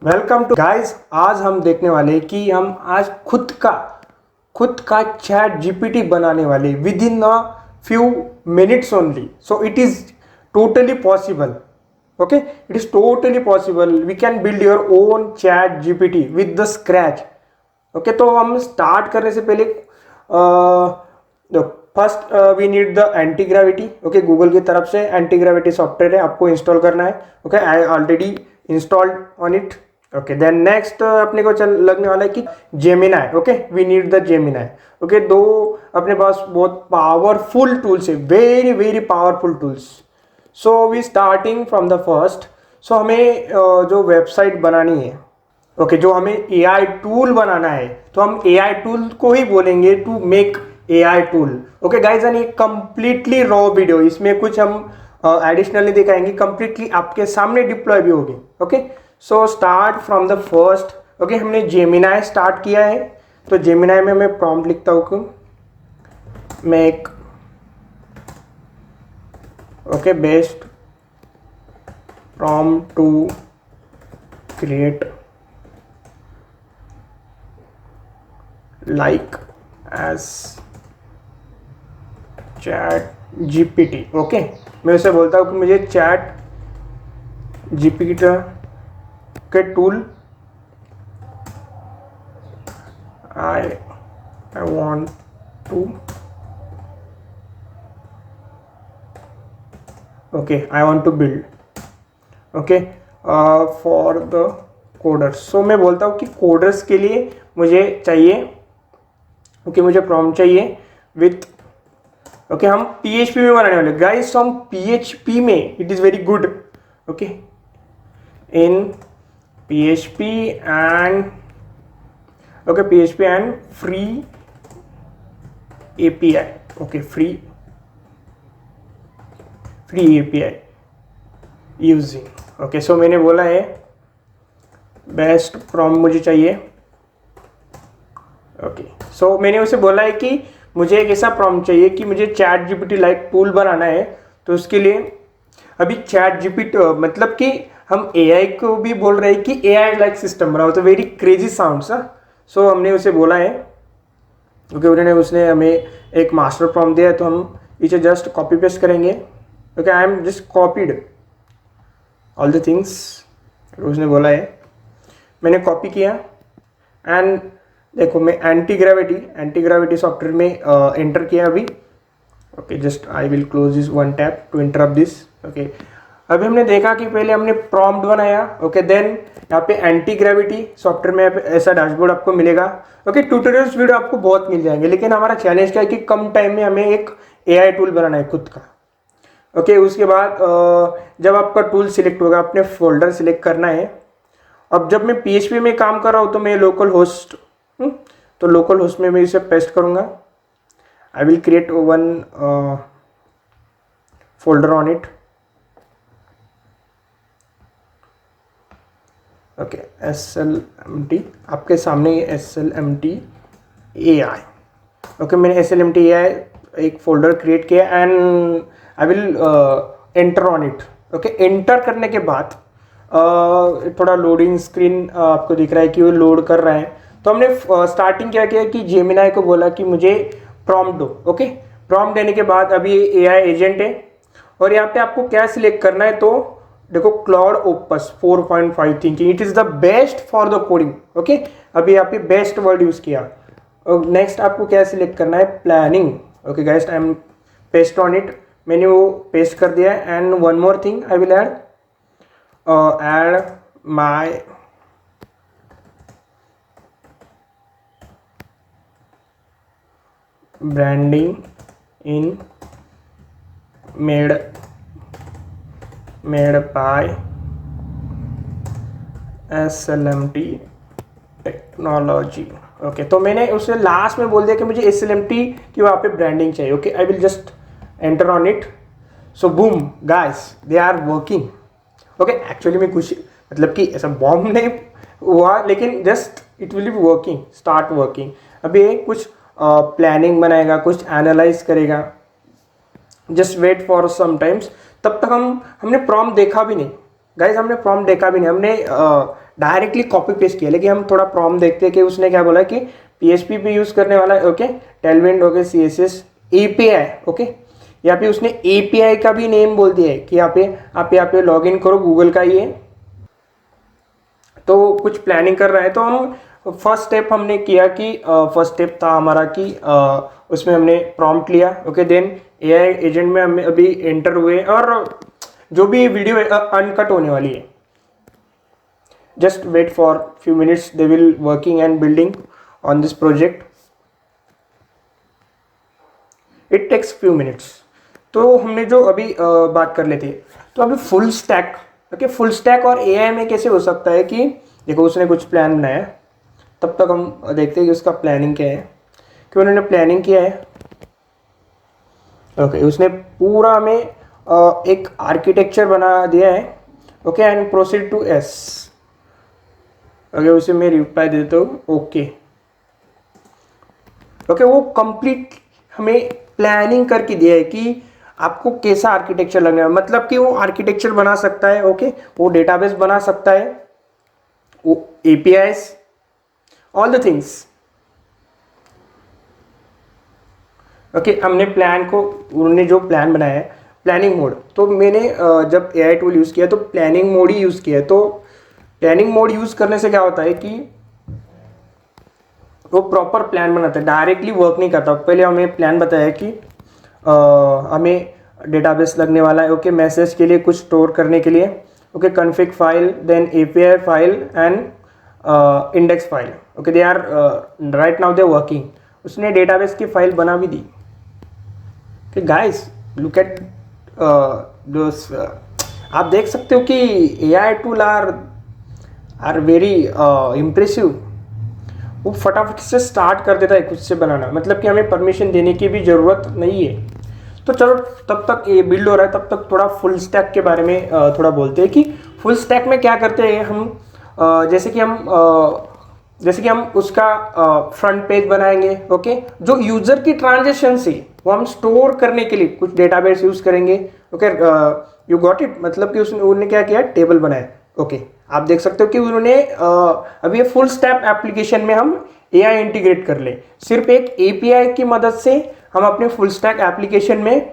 Welcome to guys. आज हम देखने वाले हैं कि हम आज खुद का चैट जीपीटी बनाने वाले within a few minutes only. So it is totally possible. Okay, it is totally possible. We can build your own chat GPT with the scratch. Okay, तो हम स्टार्ट करने से पहले first we need the anti gravity. Okay, Google की तरफ से anti gravity software है, आपको इंस्टॉल करना है। Okay, I already installed on it. Okay, then next अपने को चल लगने वाला है कि Gemini. Okay, we need the Gemini. Okay, दो अपने पास बहुत पावरफुल टूल्स है, very very powerful tools. So we starting from the first. So हमें जो वेबसाइट बनानी है, ओके, जो हमें एआई टूल बनाना है, तो हम एआई टूल को ही बोलेंगे to make AI tool. Okay guys, and ये कंप्लीटली रॉ वीडियो, इसमें कुछ हम एडिशनली दिखाएंगे, कंप्लीटली आपके सामने डिप्लॉय भी होगी। Okay, so start from the first. Okay, हमने जेमिनाई स्टार्ट किया है, तो जेमिनाई में मैं प्रॉम्प्ट लिखता हूँ कि make okay best prompt to create like as ChatGPT. Okay, मैं उसे बोलता हूँ कि मुझे चैट जीपीटी के tool I want to I want to build okay for the coders. So मैं बोलता हूँ कि कोडर्स के लिए मुझे चाहिए, ओके, मुझे प्रॉम्प्ट चाहिए विथ ओके, हम पीएचपी में बनाने वाले गाइस। हम पीएचपी में it is very good. Okay, in PHP and okay, PHP and free API. Okay, free API using. Okay, so मैंने बोला है बेस्ट प्रॉम्प्ट मुझे चाहिए। ओके, सो मैंने उसे बोला है कि मुझे एक ऐसा प्रॉम्प्ट चाहिए कि मुझे चैट जीपीटी लाइक टूल बनाना है। तो उसके लिए अभी चैट जीपीटी मतलब कि हम एआई को भी बोल रहे हैं कि एआई लाइक सिस्टम बनाओ, तो वेरी क्रेजी साउंड्स। सो हमने उसे बोला है, ओके, उसने हमें एक मास्टर प्रॉम्प्ट दिया है, तो हम इसे जस्ट कॉपी पेस्ट करेंगे। Okay, I am just copied all the things उसने बोला है, मैंने कॉपी किया। एंड देखो, मैं एंटी ग्रेविटी सॉफ्टवेयर में एंटर किया अभी। Okay, just I will close this one tab to interrupt this. Okay, अभी हमने देखा कि पहले हमने प्रॉम्प्ट बनाया। ओके, देन यहाँ पे एंटी ग्रेविटी सॉफ्टवेयर में ऐसा डैशबोर्ड आपको मिलेगा। ओके, ट्यूटोरियल्स वीडियो आपको बहुत मिल जाएंगे, लेकिन हमारा चैलेंज क्या है कि कम टाइम में हमें एक एआई टूल बनाना है खुद का। ओके, उसके बाद जब आपका टूल सिलेक्ट होगा, अपने फोल्डर सिलेक्ट करना है। अब जब मैं पीएचपी में काम कर रहा हूँ, तो मैं लोकल होस्ट तो लोकल होस्ट में मैं इसे पेस्ट करूँगा। I will create one folder on it. Okay, SLMT आपके सामने SLMT AI। ओके, मैंने SLMT AI एक फोल्डर क्रिएट किया and I will enter on it. Okay, enter करने के बाद थोड़ा लोडिंग स्क्रीन आपको दिख रहा है कि वो लोड कर रहा है। तो हमने स्टार्टिंग क्या किया कि जेमिनाई को बोला कि मुझे प्रॉम्प्ट दो। ओके, प्रॉम्प्ट देने के बाद अभी एआई एजेंट है, और यहाँ पे आपको क्या सिलेक्ट करना है, तो देखो cloud opus 4.5 thinking, it is the best for the coding. Okay, अभी यहाँ पे बेस्ट वर्ड यूज किया। नेक्स्ट आपको क्या सिलेक्ट करना है, planning. Okay guys, I am paste on it, मैंने वो पेस्ट कर दिया। And one more thing I will add my branding in made by SLMT technology. Okay, तो मैंने उसे लास्ट में बोल दिया कि मुझे SLMT की वहाँ पे ब्रांडिंग चाहिए। Okay, I will just enter on it. So boom guys, they are working. Okay, actually में कुछ मतलब कि ऐसा बॉम्ब नहीं हुआ, लेकिन just it will be working, start working. अभी कुछ प्लानिंग बनाएगा, कुछ एनालाइज करेगा, just wait for some times. तब तक हमने प्रॉम्प्ट देखा भी नहीं। गाइज हमने प्रॉम्प्ट देखा भी नहीं, हमने डायरेक्टली कॉपी पेस्ट किया। लेकिन हम थोड़ा प्रॉम्प्ट देखते हैं कि उसने क्या बोला कि PHP पे यूज़ करने वाला है, okay, Tailwind, okay, CSS API, okay. यहाँ पे उसने API का भी नेम बोल दिया है कि आप यहाँ पे लॉग इन करो गूगल का ये, तो कुछ प्लानिंग कर रहा है। तो हम फर्स्ट स्टेप हमने किया कि फर्स्ट स्टेप था हमारा कि उसमें हमने प्रॉम्प्ट लिया, ओके, देन AI एजेंट में हमें अभी एंटर हुए और जो भी वीडियो अनकट होने वाली है, just wait for few minutes, they will working and building on this project, it takes few minutes. तो हमने जो अभी बात कर लेते, तो अभी full stack, okay, full stack और AI में कैसे हो सकता है कि देखो उसने कुछ प्लान बनाया, तब तक हम देखते हैं कि उसका प्लानिंग क्या है, कि उन्होंने प्लानिंग किया है, ओके, उसने पूरा हमें एक आर्किटेक्चर बना दिया है, okay, and proceed to S, okay, उसे मैं रिप्लाई देता हूँ, ओके, ओके, वो कंप्लीट हमें प्लानिंग करके दिया है कि आपको कैसा आर्किटेक्चर लगना है, मतलब कि वो आर्किटेक्चर बना सकता है, ओके, वो डेटाबेस बना सकता है, वो APIs, all the things, okay. हमने प्लान को, उन्होंने जो प्लान बनाया है प्लानिंग मोड, तो मैंने जब AI टूल यूज़ किया तो प्लानिंग मोड ही यूज़ किया है। तो प्लानिंग मोड यूज़ करने से क्या होता है कि वो प्रॉपर प्लान बनाता है, डायरेक्टली वर्क नहीं करता। पहले हमें प्लान बताया कि हमें डेटाबेस लगने वाला है, ओके, मैसेज के लिए कुछ स्टोर करने के लिए, okay, config file, then API file and index file, okay, they are right now they working. उसने डेटाबेस की फाइल बना भी दी। कि गाइस लुक एट दोस, आप देख सकते हो कि AI tool are very impressive. वो फटाफट से स्टार्ट कर देता है खुद से बनाना, मतलब कि हमें परमिशन देने की भी ज़रूरत नहीं है। तो चलो तब तक ये बिल्ड हो रहा है, तब तक थोड़ा फुल स्टैक के बारे में थोड़ा बोलते हैं कि फुल स्टैक में क्या करते हैं हम। जैसे कि हम उसका फ्रंट पेज बनाएंगे, ओके, जो यूजर की ट्रांजेक्शन से वो हम स्टोर करने के लिए कुछ डेटाबेस यूज करेंगे, ओके, यू गॉट इट, मतलब कि उन्होंने क्या किया, टेबल बनाया, ओके। आप देख सकते हो कि उन्होंने अभी ये फुल स्टैक एप्लीकेशन में हम AI इंटीग्रेट कर ले, सिर्फ एक API की मदद से हम अपने फुल स्टैक एप्लीकेशन में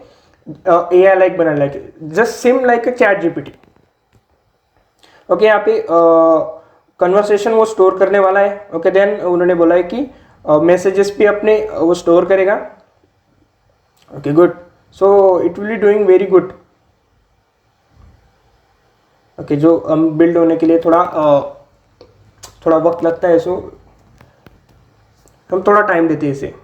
AI लाइक बना like just SIM like chat GPT, okay. यहाँ पे कन्वर्सेशन वो स्टोर करने वाला है, ओके, देन उन्होंने बोला है कि मैसेजेस भी अपने वो स्टोर करेगा, okay, good, so it will be doing very good, okay. जो हम बिल्ड होने के लिए थोड़ा वक्त लगता है, सो हम थोड़ा टाइम देते हैं इसे।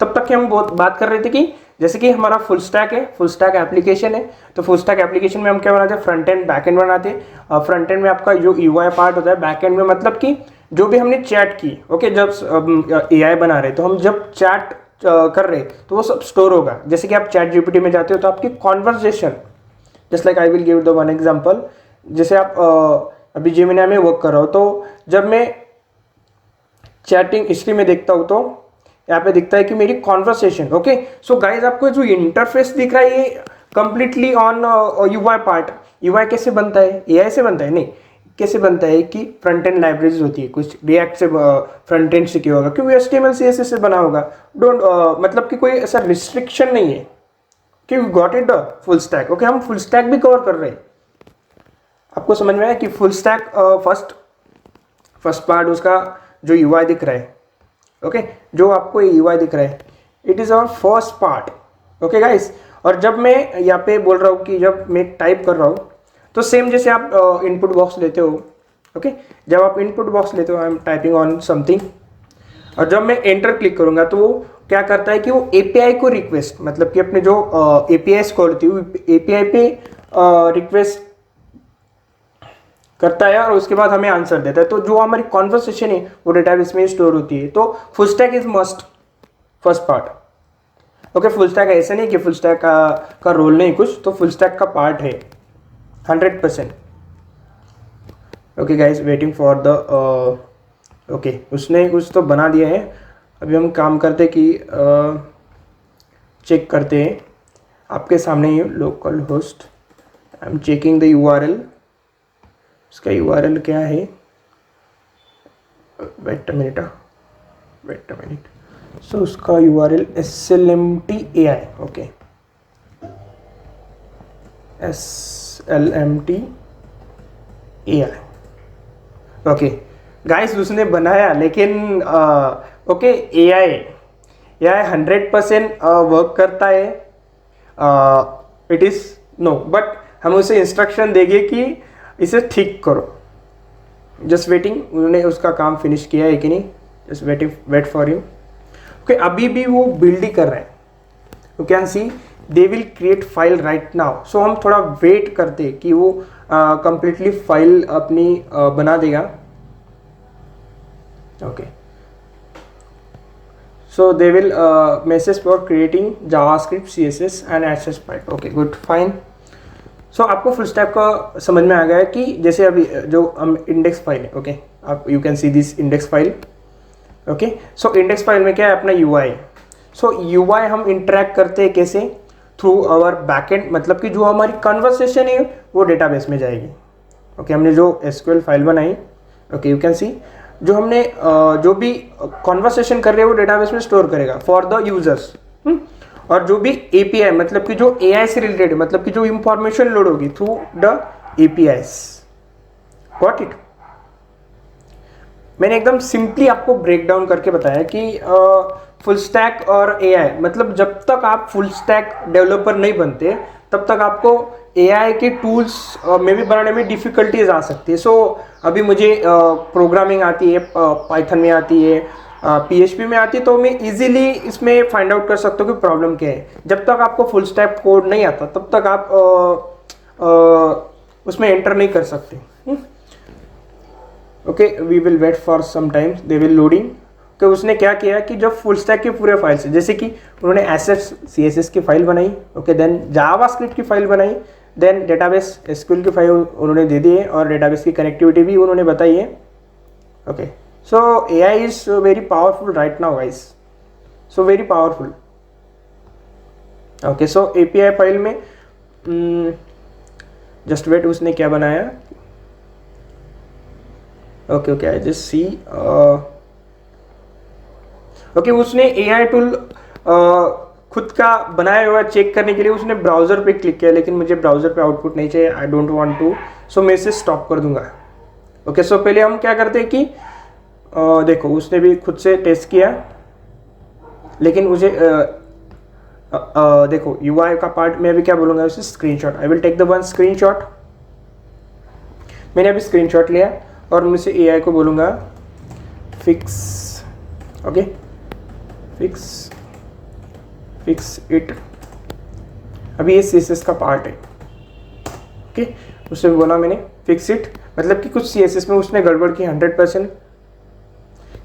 तब तक कि हम बहुत बात कर रहे थे कि जैसे कि हमारा फुल स्टैक है, फुल स्टैक एप्लीकेशन है, तो फुल स्टैक एप्लीकेशन में हम क्या बनाते हैं, फ्रंट एंड बैक एंड बनाते हैं। फ्रंट एंड में आपका जो UI पार्ट होता है, बैक एंड में मतलब कि जो भी हमने चैट की, ओके, जब AI बना रहे तो हम जब चैट कर रहे तो वो सब स्टोर होगा। जैसे कि आप चैट GPT में जाते हो तो आपकी conversation, just like I will give the one example, जैसे आप अभी जेमिनी में वर्क कर रहे हो, तो जब मैं चैटिंग हिस्ट्री में देखता हूँ तो यहाँ पे दिखता है कि मेरी कॉन्वर्सेशन, ओके। सो गाइज आपको जो इंटरफेस दिख रहा है ये completely on UI part. UI कैसे बनता है, AI से बनता है नहीं, कैसे बनता है कि फ्रंट एंड लाइब्रेरीज होती है, कुछ रिएक्ट से फ्रंट एंड सीखा होगा, क्योंकि HTML CSS से बना होगा, डोंट मतलब कि कोई ऐसा रिस्ट्रिक्शन नहीं है कि we got it the full stack, okay. हम फुल स्टैक भी कवर कर रहे हैं। आपको समझ में आया कि फुल स्टैक फर्स्ट पार्ट उसका जो UI दिख रहा है, ओके, जो आपको ये UI दिख रहा है, it is our first part, okay guys. और जब मैं यहाँ पे बोल रहा हूँ कि जब मैं टाइप कर रहा हूँ तो सेम जैसे आप इनपुट बॉक्स लेते हो, ओके, जब आप इनपुट बॉक्स लेते हो, I am typing on something, और जब मैं एंटर क्लिक करूँगा तो वो क्या करता है कि वो API को रिक्वेस्ट, मतलब कि अपने जो APIs कॉल होती है API पे रिक्वेस्ट करता है और उसके बाद हमें आंसर देता है। तो जो हमारी कॉन्वर्सेशन है वो डेटाबेस में स्टोर होती है। तो full stack is must first part, okay. Full stack ऐसा नहीं कि फुल स्टैक का रोल नहीं कुछ, तो फुल स्टैक का पार्ट है 100%, okay guys. Waiting for the okay, उसने कुछ तो बना दिया है। अभी हम काम करते कि चेक करते हैं आपके सामने ही, local host, I am checking the URL, उसका URL क्या है, वेट अ मिनट, सो उसका URL SLMT AI, okay, SLMT AI, okay guys उसने बनाया, लेकिन ओके AI 100% वर्क करता है, इट इज़ नो, बट हम उसे इंस्ट्रक्शन देंगे कि इसे ठीक करो। जस्ट वेटिंग, उन्होंने उसका काम फिनिश किया है कि नहीं, just wait for him. Okay अभी भी वो बिल्ड ही कर रहे हैं, you can see they will create file right now. So हम थोड़ा वेट करते कि वो कंप्लीटली फाइल अपनी बना देगा। Okay so they will message for creating JavaScript, CSS and access point, okay good fine। so आपको फुल स्टैक का समझ में आ गया है कि जैसे अभी जो हम इंडेक्स फाइल है, ओके आप you can see this index file, okay so index file में क्या है अपना UI। सो UI हम इंटरेक्ट करते हैं कैसे, थ्रू आवर बैकएंड, मतलब कि जो हमारी कन्वर्सेशन है वो डेटाबेस में जाएगी। ओके हमने जो SQL फाइल बनाई, ओके यू कैन सी जो हमने जो भी कॉन्वर्सेशन कर रहे हैं वो डेटाबेस में स्टोर करेगा फॉर द यूजर्स। और जो भी API मतलब कि जो AI से रिलेटेड, मतलब कि जो इंफॉर्मेशन लोड होगी through the APIs, got it. मैंने एकदम सिंपली आपको ब्रेक डाउन करके बताया कि फुल स्टैक और AI, मतलब जब तक आप फुल स्टैक डेवलपर नहीं बनते तब तक आपको AI के टूल्स में भी बनाने में डिफ़िकल्टीज आ सकती है। सो अभी मुझे प्रोग्रामिंग आती है, पाइथन में आती है, PHP में आती है, तो मैं इजीली इसमें फाइंड आउट कर सकता हूँ कि प्रॉब्लम क्या है। जब तक आपको फुल स्टैक कोड नहीं आता तब तक आप उसमें एंटर नहीं कर सकते। Okay we will wait for some times, they will loading. कि उसने क्या किया कि जब फुल स्टैक के पूरे फाइल से, जैसे कि उन्होंने एसएस CSS की फाइल बनाई, ओके देन जावास्क्रिप्ट की फाइल बनाई, देन डेटाबेस SQL की फाइल उन्होंने दे दी है और डेटाबेस की कनेक्टिविटी भी उन्होंने बताई है। Okay so AI is very powerful right now guys, so very powerful. Okay so API file में जस्ट वेट, उसने क्या बनाया, okay I just see, okay उसने AI टूल खुद का बनाया हुआ चेक करने के लिए उसने ब्राउज़र पे क्लिक किया, लेकिन मुझे ब्राउज़र पे आउटपुट नहीं चाहिए, आई डोंट वांट टू, सो मैं इसे स्टॉप कर दूंगा। ओके सो पहले हम क्या करते हैं कि देखो उसने भी खुद से टेस्ट किया, लेकिन मुझे देखो UI का पार्ट में अभी क्या बोलूँगा उसे screenshot, I will take the one screenshot. मैंने अभी स्क्रीनशॉट लिया और मुझसे AI को बोलूँगा फिक्स, ओके फिक्स इट। अभी ये CSS का पार्ट है, ओके उससे बोला मैंने फिक्स इट, मतलब कि कुछ CSS में उसने गड़बड़ की 100%।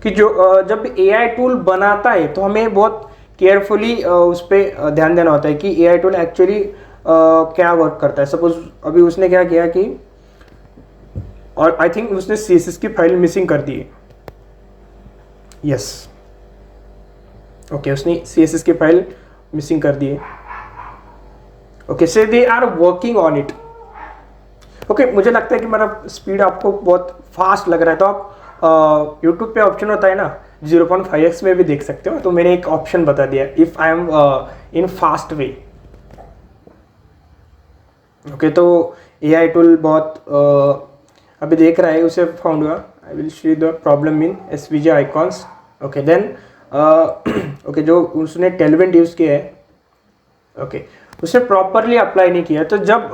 कि जो जब AI टूल बनाता है तो हमें बहुत केयरफुली उस पर ध्यान देना होता है कि AI टूल एक्चुअली क्या वर्क करता है। सपोज अभी उसने क्या किया कि, और आई थिंक उसने CSS की फाइल मिसिंग कर दी है, यस ओके उसने CSS की फाइल मिसिंग कर दी है। Okay so they are working on it. Okay मुझे लगता है कि मेरा स्पीड आपको बहुत फास्ट लग रहा है, तो आप यूट्यूब पे ऑप्शन होता है ना 0.5x में भी देख सकते हो, तो मैंने एक ऑप्शन बता दिया, if I am in fast way. Okay तो AI टूल बहुत अभी देख रहा है, उसे फाउंड हुआ। I will show the problem in SVG icons. Okay then okay जो उसने टेलविंड यूज़ किया है, ओके उसे प्रॉपरली अप्लाई नहीं किया। तो जब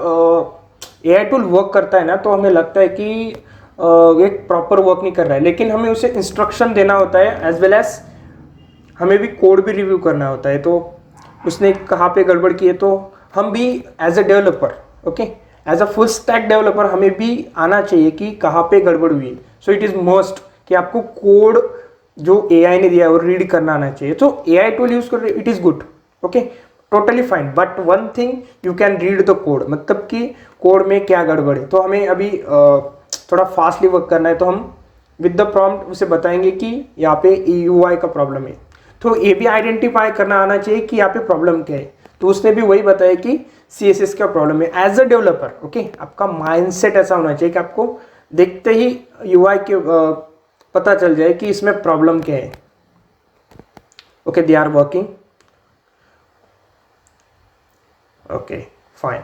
AI टूल वर्क करता है ना तो हमें लगता है कि एक प्रॉपर वर्क नहीं कर रहा है, लेकिन हमें उसे इंस्ट्रक्शन देना होता है, एज वेल एज हमें भी कोड भी रिव्यू करना होता है। तो उसने कहाँ पे गड़बड़ की है, तो हम भी as a developer, okay as a full stack developer हमें भी आना चाहिए कि कहाँ पे गड़बड़ हुई है। सो इट इज़ मस्ट कि आपको कोड जो AI ने दिया है वो रीड करना आना चाहिए। तो AI टूल यूज़ कर रहे, it is good, okay totally fine, but one thing you can read the code, मतलब कि कोड में क्या गड़बड़ है। तो हमें अभी थोड़ा फास्टली वर्क करना है, तो हम विद द प्रॉम्प्ट उसे बताएंगे कि यहाँ पे UI का प्रॉब्लम है। तो ये भी आइडेंटिफाई करना आना चाहिए कि यहाँ पे प्रॉब्लम क्या है। तो उसने भी वही बताया कि CSS का प्रॉब्लम है। एज अ डेवलपर ओके आपका माइंडसेट ऐसा होना चाहिए कि आपको देखते ही UI के पता चल जाए कि इसमें प्रॉब्लम क्या है। Okay, they are working. Okay fine.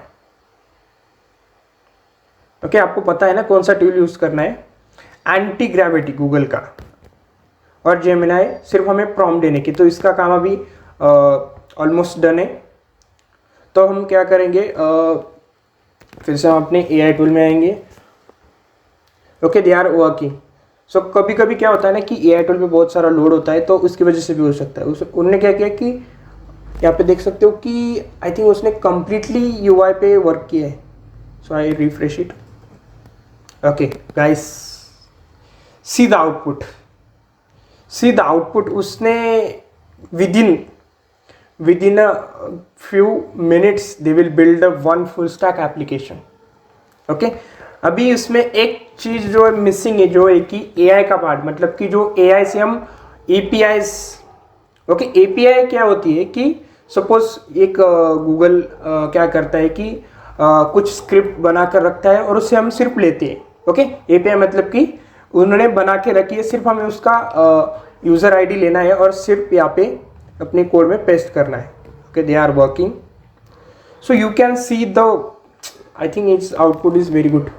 Okay, आपको पता है ना कौन सा टूल यूज करना है, एंटी ग्रेविटी गूगल का, और जेमिनाई सिर्फ हमें प्रॉम्प्ट देने की। तो इसका काम अभी ऑलमोस्ट डन है। तो हम क्या करेंगे, फिर से हम अपने AI टूल में आएंगे। Okay, they are working. So कभी कभी क्या होता है ना कि AI टूल पे बहुत सारा लोड होता है, तो उसकी वजह से भी हो सकता है। उन्होंने क्या किया कि यहाँ पे देख सकते हो कि आई थिंक उसने कंप्लीटली UI पे वर्क किया है। So I refresh it. Okay guys, see the output, see the output. उसने within a few minutes they will build a one full stack application. Okay, अभी उसमें एक चीज जो मिसिंग है, जो है कि AI का पार्ट, मतलब कि जो AI से हम APIs। ओके, API क्या होती है कि सपोज एक गूगल क्या करता है कि कुछ स्क्रिप्ट बना कर रखता है और उससे हम सिर्फ लेते हैं। ओके, API मतलब कि उन्होंने बना के रखी है, सिर्फ हमें उसका यूजर ID लेना है और सिर्फ यहाँ पे अपने कोड में पेस्ट करना है। Okay, they are working. So you can see the, I think it's output is very good.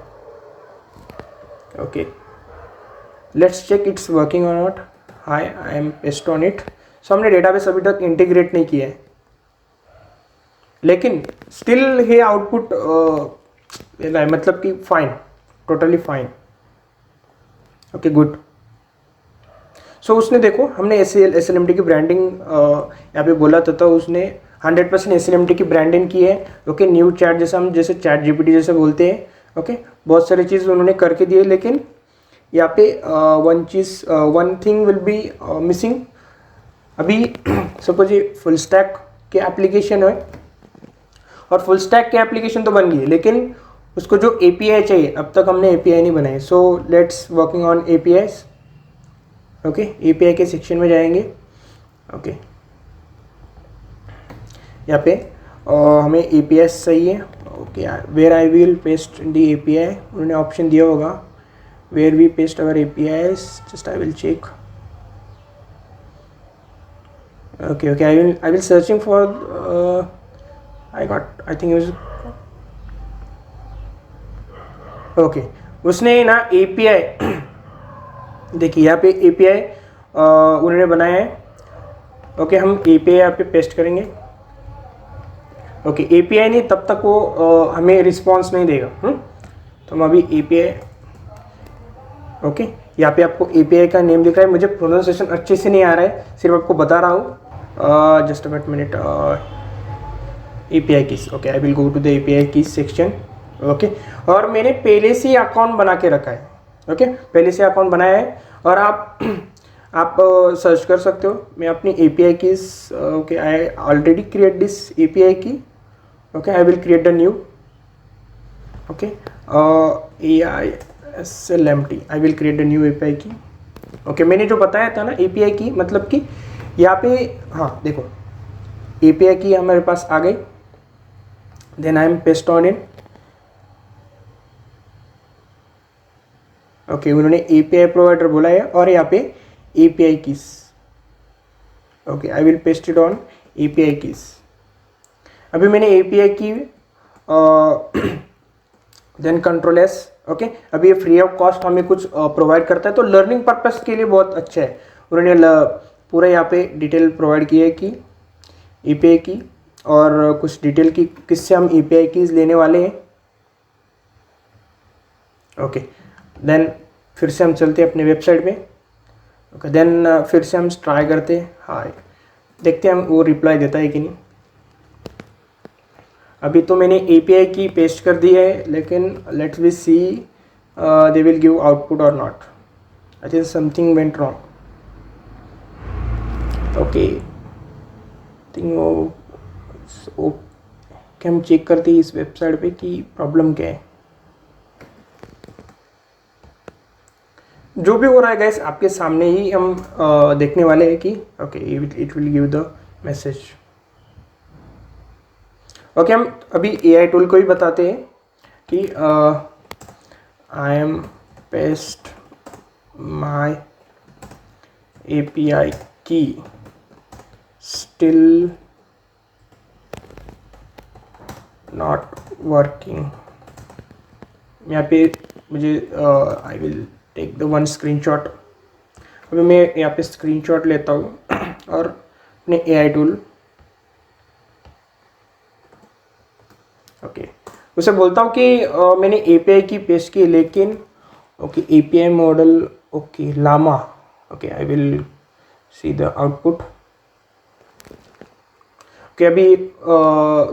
Okay, let's check it's working और not. Hi, I am paste on it. So हमने database अभी तक integrate नहीं किया है, लेकिन still है output मतलब कि fine, totally fine. Okay good. So उसने देखो, हमने SLMT की ब्रांडिंग यहाँ पे बोला था, तो उसने 100% SLMT की ब्रांडिंग की है। ओके, न्यू चैट, जैसे हम जैसे चैट GPT जैसे बोलते हैं। ओके, बहुत सारी चीज़ उन्होंने करके दिए, लेकिन यहाँ पे one thing will be missing. अभी सपोज ये फुल स्टैक के एप्लीकेशन है, और फुल स्टैक के एप्लीकेशन तो बन गई, लेकिन उसको जो API चाहिए, अब तक हमने API नहीं बनाई। So let's working on APIs। Okay, API के सेक्शन में जाएंगे। ओके, यहाँ पे हमें APIs चाहिए। Okay, where I will paste the API, उन्होंने ऑप्शन दिया होगा where we paste our APIs, just I will check. Okay, I will searching for, I got, I think okay, उसने ना API देखिए यहाँ पे API उन्होंने बनाया है। ओके, हम API यहाँ पे पेस्ट करेंगे। ओके, API नहीं, तब तक वो हमें रिस्पॉन्स नहीं देगा। तो हम अभी API, ओके, यहाँ पे आपको API का नेम दिख रहा है। मुझे प्रोनाउंसिएशन अच्छे से नहीं आ रहा है, सिर्फ आपको बता रहा हूँ। Just a minute. API keys. Okay, I will go to the API keys section. Okay, और मैंने पहले से अकाउंट बना के रखा है। ओके, पहले से अकाउंट बनाया है, और आप सर्च कर सकते हो। मैं अपनी API keys, okay, I already create this API की। Okay, I will create the new. Okay, SLMT, I will create the new API की। ओके, मैंने जो बताया था ना API की, मतलब कि यहाँ पे, हाँ देखो, API की हमारे पास आ गई। Then I am paste on in. Okay, उन्होंने API प्रोवाइडर बोला है, और यहाँ पे API keys. Okay, I will paste it on API keys. अभी मैंने API की, देन कंट्रोल S। ओके, अभी ये फ्री ऑफ कॉस्ट हमें कुछ प्रोवाइड करता है, तो लर्निंग पर्पस के लिए बहुत अच्छा है। उन्होंने पूरा यहाँ पे डिटेल प्रोवाइड की है कि API की, और कुछ डिटेल की किससे हम API कीज लेने वाले हैं। ओके, देन फिर से हम चलते हैं अपने वेबसाइट में। ओके, देन फिर से हम ट्राई करते हैं। हाय, देखते हैं हम वो रिप्लाई देता है कि नहीं। अभी तो मैंने API की पेस्ट कर दी है, लेकिन let's we see they will give output और not. I think something went wrong. Okay, think वो हम चेक करते हैं इस वेबसाइट पे कि प्रॉब्लम क्या है। जो भी हो रहा है गाइस, आपके सामने ही हम देखने वाले हैं कि okay, it will give the message. Okay, हम अभी AI टूल को ही बताते हैं कि I am paste my API key, still not working. यहाँ पे मुझे I will take the one screenshot. अभी मैं यहाँ पे स्क्रीनशॉट लेता हूँ और अपने AI टूल, ओके, उसे बोलता हूँ कि मैंने API की पेस्ट की, लेकिन okay API model, okay Llama, okay I will see the output. Okay अभी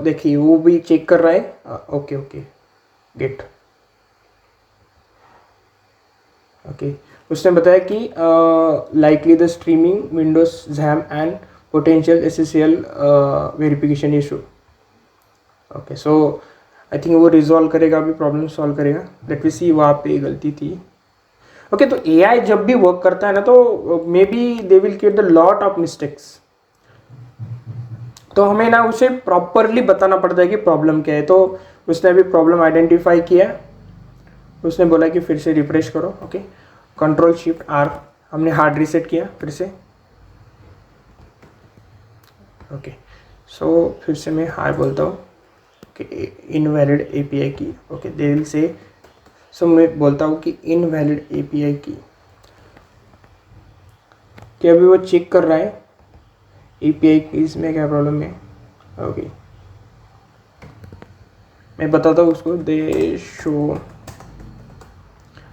देखिए वो भी चेक कर रहा है। ओके ओके गेट, ओके उसने बताया कि likely the streaming Windows jam and potential SSL verification issue. Okay so I think वो रिजॉल्व करेगा, अभी प्रॉब्लम सॉल्व करेगा। लेट वी सी वहाँ पे गलती थी। ओके तो AI जब भी वर्क करता है ना, तो may be they will create the lot of mistakes, तो हमें ना उसे प्रॉपरली बताना पड़ता है कि प्रॉब्लम क्या है। तो उसने अभी प्रॉब्लम आइडेंटिफाई किया, उसने बोला कि फिर से रिफ्रेश करो। ओके Ctrl+Shift+R, हमने हार्ड रीसेट किया फिर से। ओके सो फिर से मैं हाई बोलता हूँ कि इनवैलिड API की। ओके दे विल से, सो मैं बोलता हूँ कि इनवैलिड API की, कि अभी वो चेक कर रहा है API की इसमें क्या प्रॉब्लम है। ओके मैं बताता हूँ उसको, दे show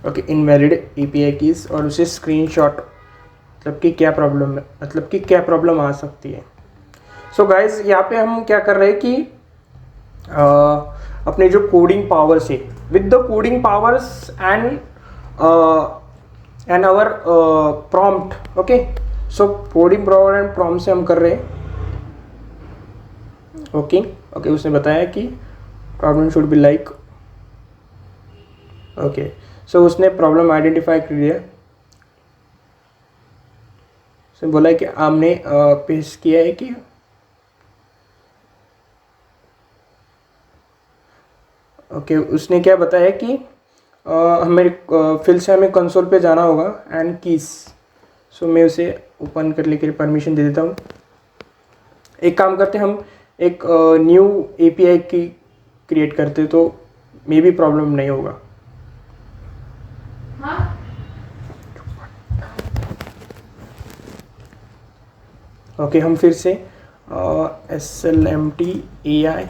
okay invalid API keys, और उसे स्क्रीनशॉट, मतलब कि क्या प्रॉब्लम है, मतलब कि क्या प्रॉब्लम आ सकती है। सो गाइज यहाँ पे हम क्या कर रहे हैं कि अपने जो कोडिंग पावर्स है, with the coding powers and our prompt. Okay so coding power and prompt से हम कर रहे हैं। ओके ओके उसने बताया कि problem should be like, okay so उसने प्रॉब्लम आइडेंटिफाई कर लिया। उसने बोला है कि हमने पेश किया है कि ओके उसने क्या बताया कि हमें फिर से हमें कंसोल पे जाना होगा एंड कीज। सो मैं उसे ओपन कर लेकर परमिशन दे देता हूँ। एक काम करते हम, एक न्यू API की क्रिएट करते तो मे बी प्रॉब्लम नहीं होगा। ओके हम फिर से SLMT AI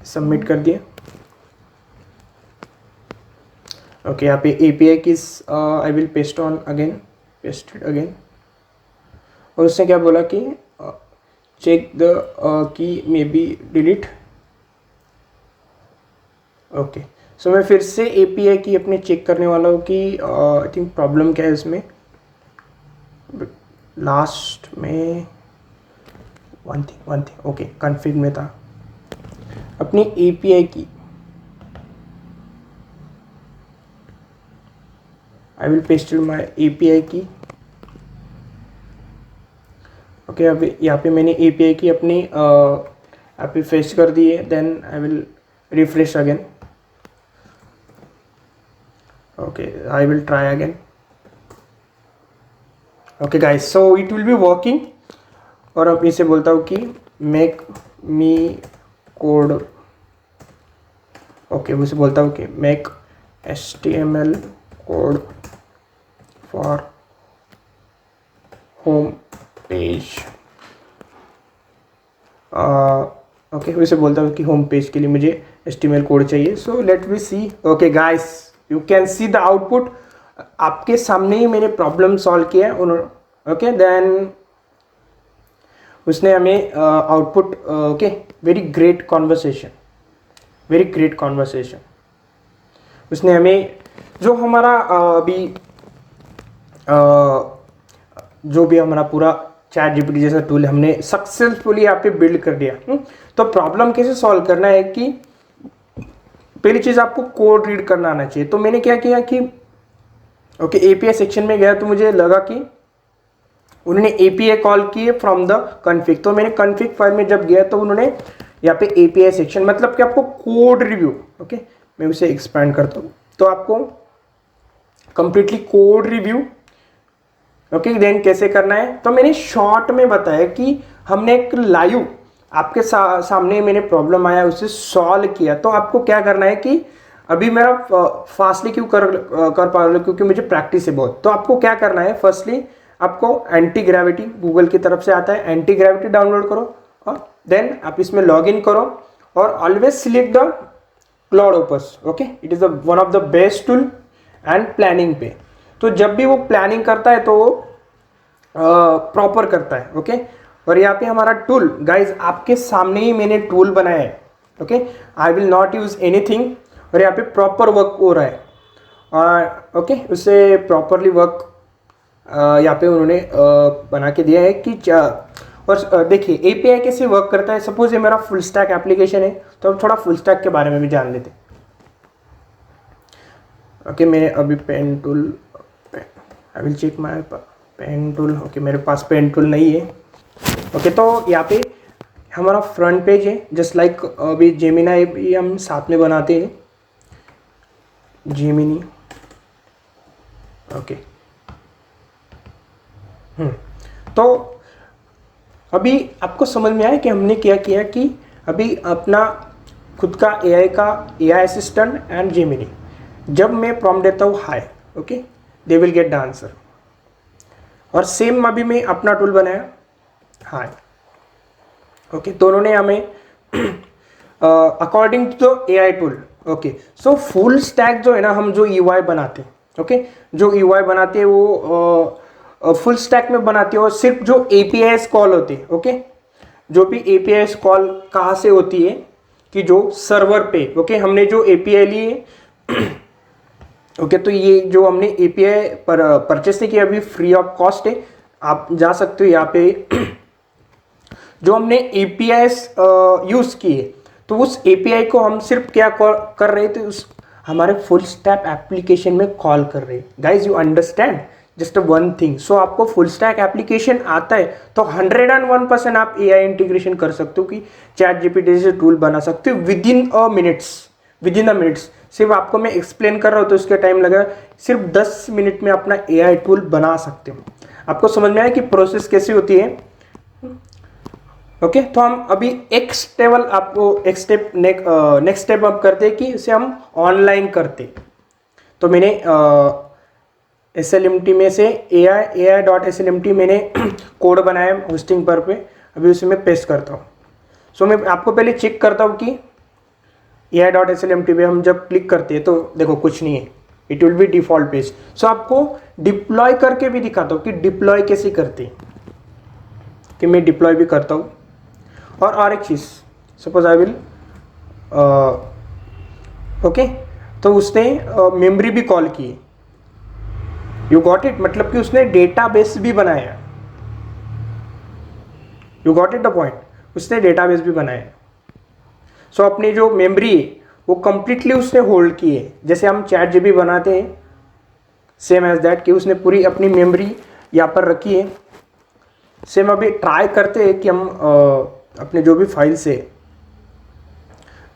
सबमिट कर दिए। ओके यहाँ पे API keys I will paste on again, pasted again. और उसने क्या बोला कि check the key maybe delete. Okay so मैं फिर से API की अपने चेक करने वाला हूँ कि आई थिंक प्रॉब्लम क्या है इसमें। लास्ट में वन थिंग ओके कॉन्फ़िग में था अपनी API की। आई विल पेस्ट माई API की। ओके अभी यहाँ पे मैंने API की अपनी यहाँ पे पेस्ट कर दी है। Then I will refresh again. Okay I will try again. Okay guys so it will be working. और अब इसे बोलता हूँ कि मेक मी कोड। ओके मुझे बोलता हूँ कि make HTML code for home page. Okay वैसे बोलता हूँ कि होम पेज के लिए मुझे HTML कोड चाहिए। So let me see. Okay guys you can see the output, आपके सामने ही मैंने प्रॉब्लम सॉल्व किया उन्होंने। ओके देन उसने हमें output, okay very great conversation, very great conversation. उसने हमें जो हमारा अभी जो भी हमारा पूरा ChatGPT जैसा टूल हमने सक्सेसफुली यहाँ पे बिल्ड कर दिया। तो प्रॉब्लम कैसे सॉल्व करना है कि पहली चीज़ आपको कोड रीड करना आना चाहिए। तो मैंने क्या किया कि ओके API सेक्शन में गया तो मुझे लगा कि उन्होंने API कॉल किए फ्रॉम द कॉन्फ़िग। तो मैंने कॉन्फ़िग फाइल में जब गया तो उन्होंने यहाँ पे API सेक्शन, मतलब कि आपको कोड रिव्यू, ओके मैं उसे एक्सपैंड करता हूँ। तो आपको completely code review, okay, then कैसे करना है। तो मैंने शॉर्ट में बताया कि हमने एक लाइव आपके सामने मैंने प्रॉब्लम आया उसे सॉल्व किया। तो आपको क्या करना है कि अभी मेरा फास्टली क्यों कर पा रहा हूँ, क्योंकि मुझे प्रैक्टिस है बहुत। तो आपको क्या करना है, फर्स्टली आपको एंटी ग्रेविटी गूगल की तरफ से आता है, एंटी ग्रेविटी डाउनलोड करो और देन आप इसमें लॉग इन करो और always select the cloud opus. Okay, it is one of the best tool and planning पे। तो जब भी वो प्लानिंग करता है तो वो प्रॉपर करता है। ओके, और यहाँ पे हमारा टूल गाइज आपके सामने ही मैंने टूल बनाया है। Okay, I will not use anything, और यहाँ पे प्रॉपर वर्क हो रहा है। और ओके, उससे प्रॉपरली वर्क यहाँ पे उन्होंने बना के दिया है कि और देखिए एपीआई कैसे वर्क करता है। सपोज ये मेरा फुल स्टैक एप्लीकेशन है, तो हम थोड़ा फुल स्टैक के बारे में भी जान लेते हैं। ओके, मैंने अभी pen tool, I will check my pen tool. Okay, मेरे पास पेन टूल नहीं है। ओके, तो यहाँ पे हमारा फ्रंट पेज है, जस्ट लाइक अभी जेमिनी भी हम साथ में बनाते हैं, जेमिनी। ओके, तो अभी आपको समझ में आया कि हमने क्या किया कि अभी अपना खुद का एआई असिस्टेंट एंड जेमिनी, जब मैं प्रॉम्प्ट देता हूँ hi, okay, they will get the answer. और सेम अभी मैं अपना टूल बनाया हाय। ओके, तो उन्होंने हमें according to the AI tool. Okay, so full stack जो है ना, हम जो यूआई बनाते हैं, ओके, जो यूआई बनाते हैं वो फुल स्टैक में बनाते हो। सिर्फ जो एपीआईएस कॉल होती है, ओके, जो भी एपीआईएस कॉल कहाँ से होती है कि जो सर्वर पे, ओके, हमने जो एपीआई लिए, ओके, तो ये जो हमने एपीआई पर परचेस किया अभी फ्री ऑफ कॉस्ट है, आप जा सकते हो यहाँ पे। जो हमने एपीआईएस यूज किए, तो उस एपीआई को हम सिर्फ क्या कर रहे थे, उस हमारे फुल स्टैक एप्लीकेशन में कॉल कर रहे हैं। Guys you understand just one thing. So आपको फुल स्टैक एप्लीकेशन आता है तो 101% आप एआई इंटीग्रेशन कर सकते हो कि चैट जीपीटी जैसे टूल बना सकते हो विद इन अ मिनट्स। सिर्फ आपको मैं एक्सप्लेन कर रहा हूँ तो उसके टाइम लगा, सिर्फ 10 मिनट में अपना एआई टूल बना सकते हो। आपको समझ में आया कि प्रोसेस कैसी होती है। ओके, तो हम अभी एक नेक्स्ट स्टेप अब करते हैं कि इसे हम ऑनलाइन करते। तो मैंने SLMT में से ai.slmt मैंने कोड बनाया होस्टिंग पर पे, अभी उसे मैं पेस्ट करता हूँ। सो मैं आपको पहले चेक करता हूँ कि ai.slmt पे हम जब क्लिक करते हैं तो देखो कुछ नहीं है, it will be default page. So आपको डिप्लॉय करके भी दिखाता हूँ कि डिप्लॉय कैसे करते हैं, कि मैं डिप्लॉय भी करता हूँ। और एक चीज़, सपोज आई विल ओके, तो उसने मेमोरी भी कॉल की, यू गॉट इट, मतलब कि उसने डेटाबेस भी बनाया। You got it the point, उसने डेटाबेस भी बनाया। सो अपनी जो मेमोरी है वो कंप्लीटली उसने होल्ड की है, जैसे हम चैट जीपीटी बनाते हैं सेम एज दैट, कि उसने पूरी अपनी मेमोरी यहाँ पर रखी है। सेम अभी ट्राई करते हैं कि हम अपने जो भी फाइल्स है,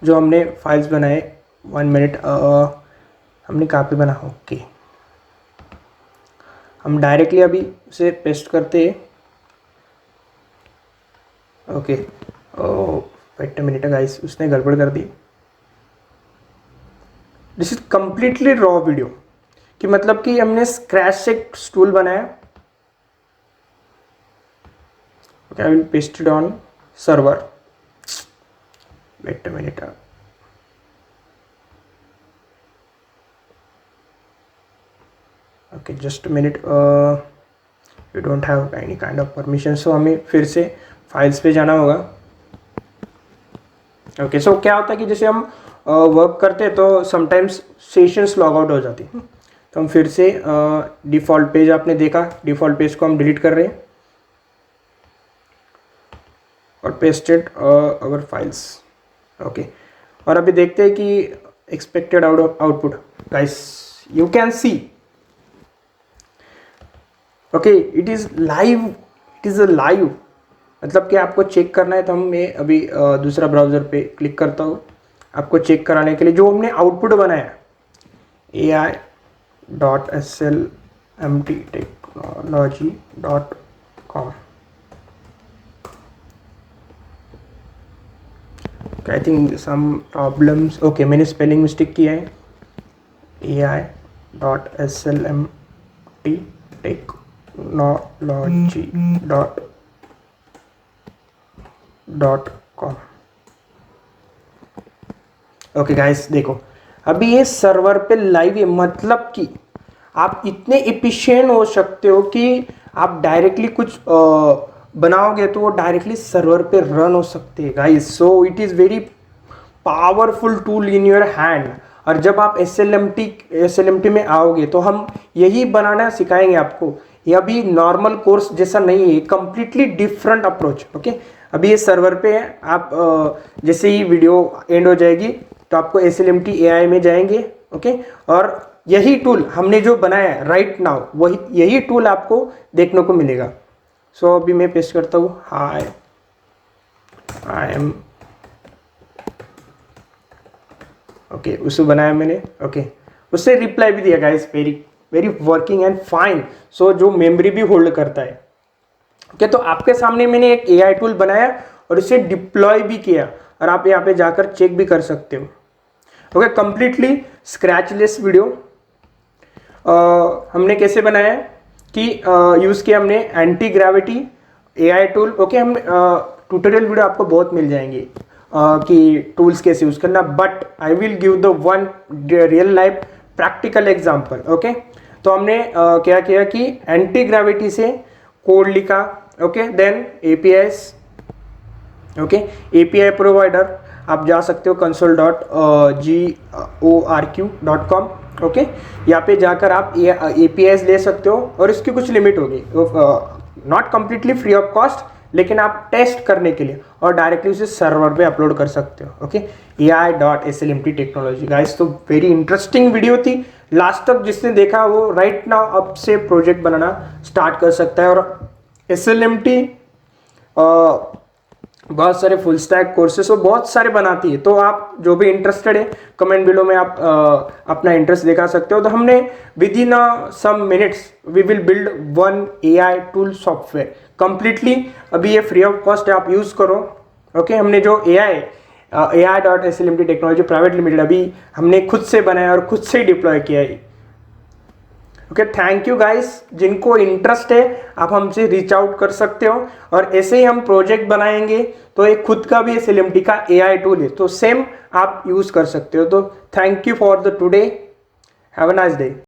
जो हमने फाइल्स बनाए, 1 मिनट, हमने कहाँ पे बना, ओके, हम डायरेक्टली अभी उसे पेस्ट करते हैं। Okay, wait a minute guys, उसने गड़बड़ कर दी। This is completely raw video, कि मतलब कि हमने स्क्रैच से टूल बनाया। Okay, I will paste it on server, wait a minute. Okay, just minute, you don't have any kind of permission. So हमें फिर से फाइल्स पे जाना होगा। ओके, सो क्या होता है कि जैसे हम वर्क करते हैं तो समटाइम्स सेशंस लॉग आउट हो जाती है, तो हम फिर से डिफ़ॉल्ट पेज, आपने देखा डिफ़ॉल्ट पेज को हम डिलीट कर रहे हैं और पेस्टेड अवर फाइल्स। ओके, और अभी देखते हैं कि expected output. Guys you can C, okay, it is live, मतलब कि आपको चेक करना है तो मैं अभी दूसरा ब्राउज़र पे क्लिक करता हूँ आपको चेक कराने के लिए। जो हमने आउटपुट बनाया ai.slmttechnology.com. I think some problems, okay मैंने स्पेलिंग मिस्टेक किया है, ai.slmttechnology.com. ओके गाइस देखो, अभी ये सर्वर पे लाइव है, मतलब कि आप इतने एफिशिएंट हो सकते हो कि आप डायरेक्टली कुछ बनाओगे तो वो डायरेक्टली सर्वर पे रन हो सकते हैं guys. So it is very powerful tool in your hand. और जब आप एसएलएमटी में आओगे तो हम यही बनाना सिखाएंगे आपको. ये अभी नॉर्मल कोर्स जैसा नहीं है, कंप्लीटली डिफरेंट अप्रोच. ओके, अभी ये सर्वर पे है. आप जैसे ही वीडियो एंड हो जाएगी तो आपको एसएलएमटी एआई में जाएंगे. ओके, और यही टूल हमने जो बनाया है राइट नाउ, वही यही टूल आपको देखने को मिलेगा. सो अभी मैं पेस्ट करता हूँ, हाय आई एम, ओके उसको बनाया मैंने. ओके, उससे रिप्लाई भी दिया guys, very very working and fine. So जो मेमोरी भी होल्ड करता है. ओके, तो आपके सामने मैंने एक एआई टूल बनाया और इसे डिप्लॉय भी किया, और आप यहाँ पे जाकर चेक भी कर सकते हो. ओके, कंप्लीटली स्क्रैचलेस वीडियो हमने कैसे बनाया कि यूज़ किया हमने anti gravity AI tool. Okay, हम ट्यूटोरियल वीडियो आपको बहुत मिल जाएंगे कि टूल्स कैसे यूज़ करना, but I will give the one real life practical example. Okay, तो हमने क्या किया कि एंटी ग्रेविटी से कोड लिखा. Okay, then APIs. Okay, API provider आप जा सकते हो console.gorq.com. ओके, यहाँ पे जाकर आप एपीआईस ले सकते हो और इसकी कुछ लिमिट होगी, not completely free of cost, लेकिन आप टेस्ट करने के लिए और डायरेक्टली उसे सर्वर पे अपलोड कर सकते हो. Okay, ai.slmttechnology guys. तो वेरी इंटरेस्टिंग वीडियो थी. लास्ट तक जिसने देखा वो राइट नाउ अब से प्रोजेक्ट बनाना स्टार्ट कर सकता है. और एसएलएमटी बहुत सारे फुल स्टैक कोर्सेस वो बहुत सारे बनाती है. तो आप जो भी इंटरेस्टेड है कमेंट बिलो में आप अपना इंटरेस्ट दिखा सकते हो. तो हमने within some minutes we will build one AI tool software completely. अभी ये फ्री ऑफ कॉस्ट है, आप यूज़ करो. ओके, हमने जो ai.slmt टेक्नोलॉजी प्राइवेट लिमिटेड अभी हमने खुद से बनाया और खुद से डिप्लॉय किया है. Okay, thank you guys. जिनको इंटरेस्ट है आप हमसे रीच आउट कर सकते हो, और ऐसे ही हम प्रोजेक्ट बनाएंगे तो एक खुद का भी एसएलएमटी का एआई टूल है, तो सेम आप यूज़ कर सकते हो. तो thank you for the today, have a nice day.